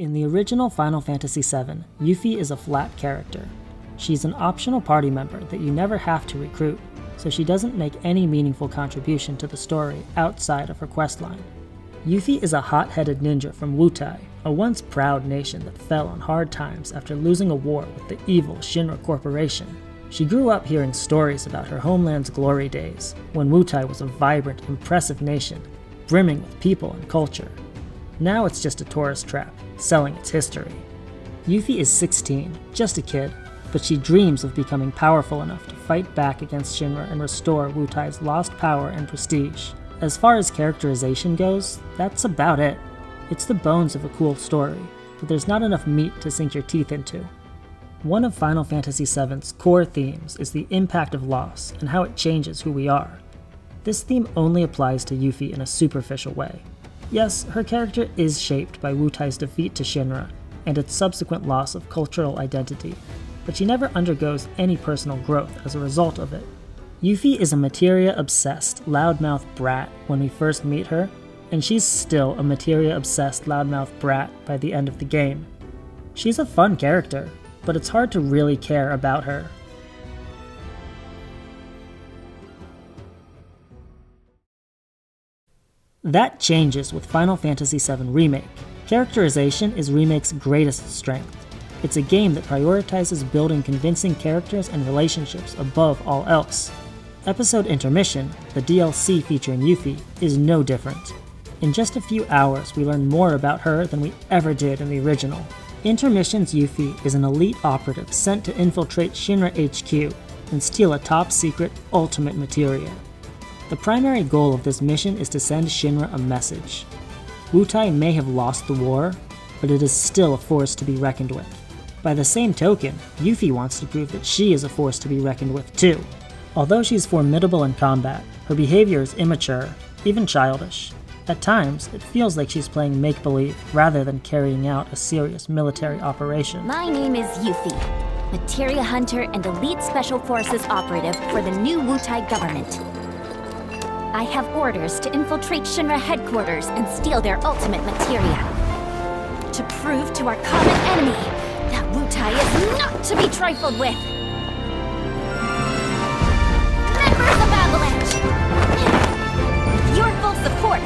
In the original Final Fantasy VII, Yuffie is a flat character. She's an optional party member that you never have to recruit, so she doesn't make any meaningful contribution to the story outside of her questline. Yuffie is a hot-headed ninja from Wutai, a once proud nation that fell on hard times after losing a war with the evil Shinra Corporation. She grew up hearing stories about her homeland's glory days, when Wutai was a vibrant, impressive nation, brimming with people and culture. Now it's just a tourist trap, selling its history. Yuffie is 16, just a kid, but she dreams of becoming powerful enough to fight back against Shinra and restore Wutai's lost power and prestige. As far as characterization goes, that's about it. It's the bones of a cool story, but there's not enough meat to sink your teeth into. One of Final Fantasy VII's core themes is the impact of loss and how it changes who we are. This theme only applies to Yuffie in a superficial way. Yes, her character is shaped by Wutai's defeat to Shinra and its subsequent loss of cultural identity, but she never undergoes any personal growth as a result of it. Yuffie is a materia-obsessed, loudmouth brat when we first meet her, and she's still a materia-obsessed, loudmouth brat by the end of the game. She's a fun character, but it's hard to really care about her. That changes with Final Fantasy VII Remake. Characterization is Remake's greatest strength. It's a game that prioritizes building convincing characters and relationships above all else. Episode Intermission, the DLC featuring Yuffie, is no different. In just a few hours, we learn more about her than we ever did in the original. Intermission's Yuffie is an elite operative sent to infiltrate Shinra HQ and steal a top-secret ultimate materia. The primary goal of this mission is to send Shinra a message. Wutai may have lost the war, but it is still a force to be reckoned with. By the same token, Yuffie wants to prove that she is a force to be reckoned with too. Although she's formidable in combat, her behavior is immature, even childish. At times, it feels like she's playing make-believe rather than carrying out a serious military operation. My name is Yuffie, materia hunter and elite special forces operative for the new Wutai government. I have orders to infiltrate Shinra headquarters and steal their ultimate materia. To prove to our common enemy that Wutai is not to be trifled with. Members of Avalanche! With your full support,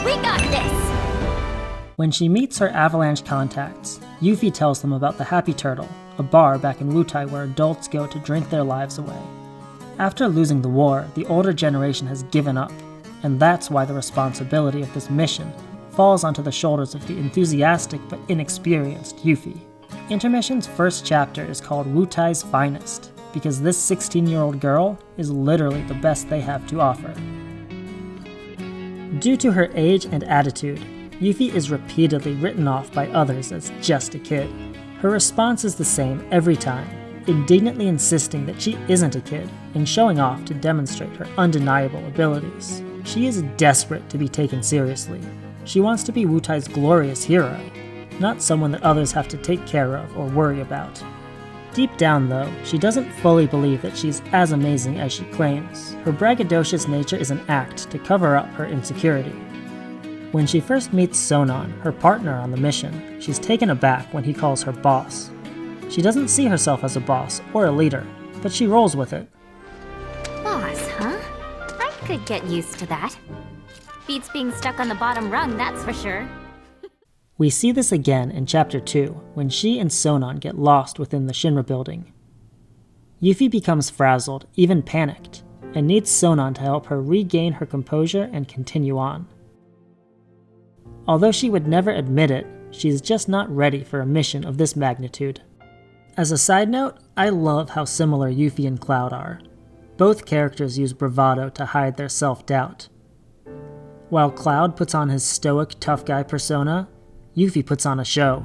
we got this! When she meets her Avalanche contacts, Yuffie tells them about the Happy Turtle, a bar back in Wutai where adults go to drink their lives away. After losing the war, the older generation has given up, and that's why the responsibility of this mission falls onto the shoulders of the enthusiastic but inexperienced Yuffie. Intermission's first chapter is called Wutai's Finest, because this 16-year-old girl is literally the best they have to offer. Due to her age and attitude, Yuffie is repeatedly written off by others as just a kid. Her response is the same every time, indignantly insisting that she isn't a kid and showing off to demonstrate her undeniable abilities. She is desperate to be taken seriously. She wants to be Wutai's glorious hero, not someone that others have to take care of or worry about. Deep down, though, she doesn't fully believe that she's as amazing as she claims. Her braggadocious nature is an act to cover up her insecurity. When she first meets Sonon, her partner on the mission, she's taken aback when he calls her boss. She doesn't see herself as a boss or a leader, but she rolls with it. Boss, huh? I could get used to that. Beats being stuck on the bottom rung, that's for sure. We see this again in Chapter 2, when she and Sonon get lost within the Shinra building. Yuffie becomes frazzled, even panicked, and needs Sonon to help her regain her composure and continue on. Although she would never admit it, she's just not ready for a mission of this magnitude. As a side note, I love how similar Yuffie and Cloud are. Both characters use bravado to hide their self-doubt. While Cloud puts on his stoic, tough guy persona, Yuffie puts on a show.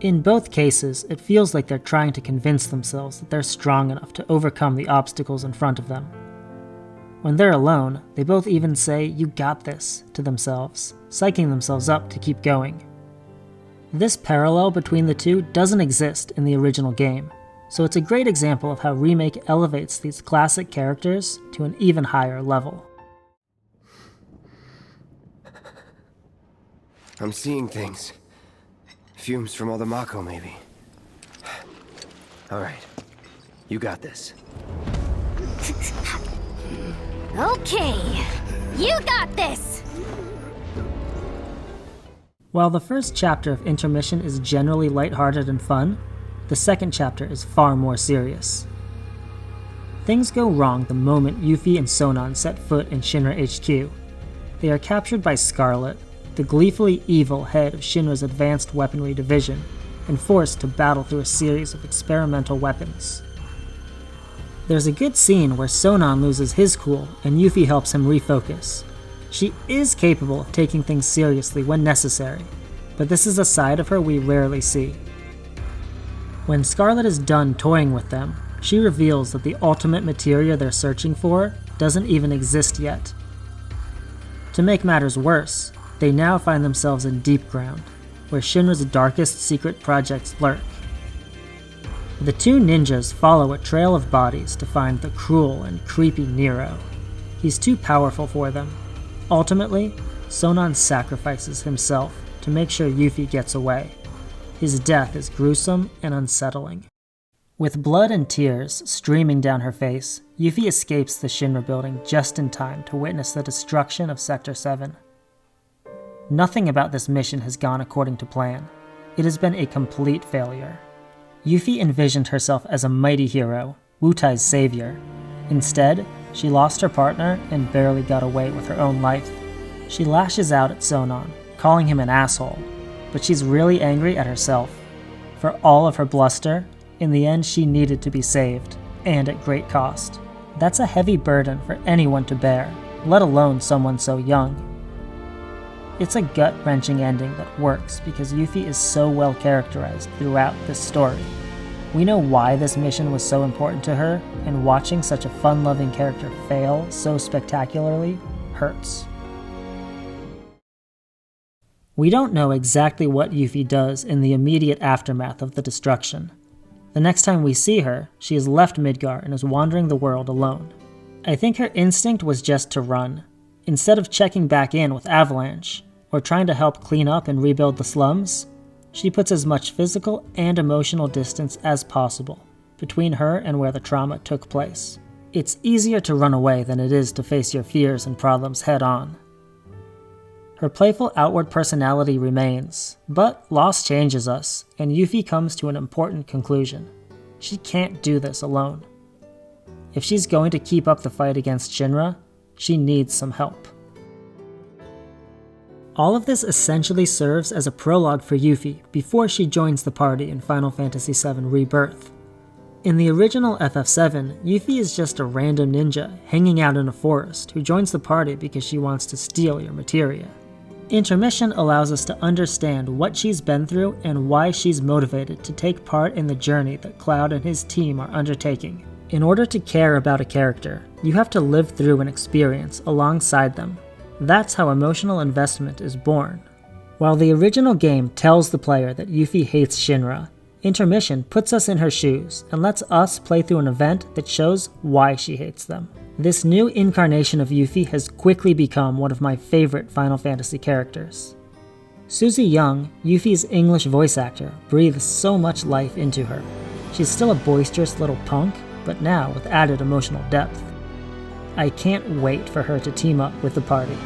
In both cases, it feels like they're trying to convince themselves that they're strong enough to overcome the obstacles in front of them. When they're alone, they both even say, "You got this," to themselves, psyching themselves up to keep going. This parallel between the two doesn't exist in the original game, so it's a great example of how Remake elevates these classic characters to an even higher level. I'm seeing things. Fumes from all the Mako, maybe. Alright. You got this. Okay, you got this! While the first chapter of Intermission is generally lighthearted and fun, the second chapter is far more serious. Things go wrong the moment Yuffie and Sonon set foot in Shinra HQ. They are captured by Scarlet, the gleefully evil head of Shinra's Advanced Weaponry Division, and forced to battle through a series of experimental weapons. There's a good scene where Sonon loses his cool and Yuffie helps him refocus. She is capable of taking things seriously when necessary, but this is a side of her we rarely see. When Scarlet is done toying with them, she reveals that the ultimate materia they're searching for doesn't even exist yet. To make matters worse, they now find themselves in deep ground, where Shinra's darkest secret projects lurk. The two ninjas follow a trail of bodies to find the cruel and creepy Nero. He's too powerful for them. Ultimately, Sonon sacrifices himself to make sure Yuffie gets away. His death is gruesome and unsettling. With blood and tears streaming down her face, Yuffie escapes the Shinra building just in time to witness the destruction of Sector 7. Nothing about this mission has gone according to plan. It has been a complete failure. Yuffie envisioned herself as a mighty hero, Wutai's savior. Instead, she lost her partner and barely got away with her own life. She lashes out at Sonon, calling him an asshole, but she's really angry at herself. For all of her bluster, in the end she needed to be saved, and at great cost. That's a heavy burden for anyone to bear, let alone someone so young. It's a gut-wrenching ending that works because Yuffie is so well characterized throughout this story. We know why this mission was so important to her, and watching such a fun-loving character fail so spectacularly hurts. We don't know exactly what Yuffie does in the immediate aftermath of the destruction. The next time we see her, she has left Midgar and is wandering the world alone. I think her instinct was just to run. Instead of checking back in with Avalanche, or trying to help clean up and rebuild the slums, she puts as much physical and emotional distance as possible between her and where the trauma took place. It's easier to run away than it is to face your fears and problems head on. Her playful outward personality remains, but loss changes us, and Yuffie comes to an important conclusion. She can't do this alone. If she's going to keep up the fight against Shinra, she needs some help. All of this essentially serves as a prologue for Yuffie before she joins the party in Final Fantasy VII Rebirth. In the original FF7, Yuffie is just a random ninja hanging out in a forest who joins the party because she wants to steal your materia. Intermission allows us to understand what she's been through and why she's motivated to take part in the journey that Cloud and his team are undertaking. In order to care about a character, you have to live through an experience alongside them. That's how emotional investment is born. While the original game tells the player that Yuffie hates Shinra, Intermission puts us in her shoes and lets us play through an event that shows why she hates them. This new incarnation of Yuffie has quickly become one of my favorite Final Fantasy characters. Susie Young, Yuffie's English voice actor, breathes so much life into her. She's still a boisterous little punk, but now with added emotional depth. I can't wait for her to team up with the party.